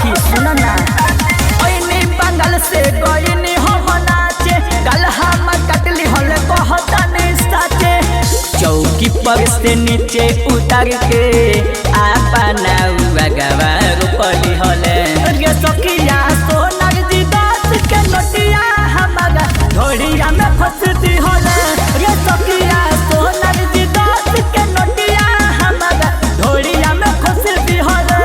सखी सुना ना ओइनी बंगाल से गइनी हम नाचे गल हम कटली हले कहता नहीं साचे चौकी पर से नीचे उतर के अपना गवा रोपली हले रे सखिया सोनर जी दास के नोटिया हमारा ढोड़िया में फंसती हले रे सखिया सोनर जी दास के नोटिया हमारा ढोड़िया में फंसती हले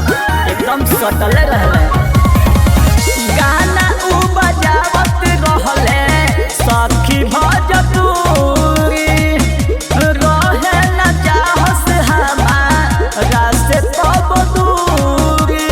सटल रहले गाना उ बजावत रहले सखी भजपुरी रहे न चाहस हमारा से कब दूरी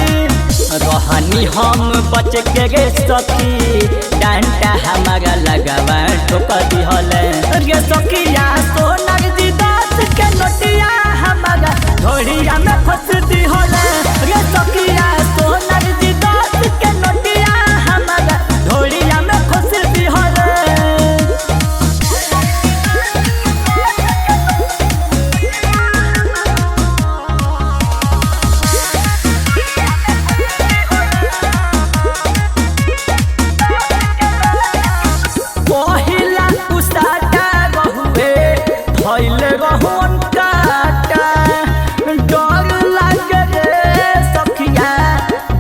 रहनी हम बच के गे सखी डांटा हमारा लगावा ठोक दिहले रे सखिया सोनर जी दास के नोटिया हमारा ढोड़िया में फंसती हले रे सखिया सोनर जी दास के नोटिया हमारा ढोड़िया में फंसती हले पहिला उसाटा रहुए धइले रहुन काटा डर लागे रे सखिया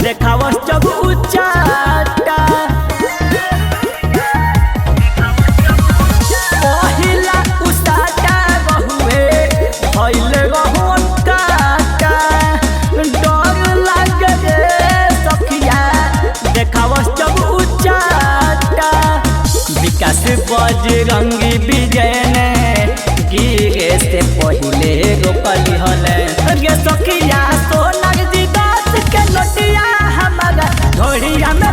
देखावस जब उचाटा पहिला उसाटा रहुए धइले रहुन काटा डर लागे रे सखिया देखावस जब उचाटा विकास बजरंगी विजय ने गिरे से पहले रोकली हले रे सखिया सोनर जी दास के नोटिया हमारा ढोड़िया में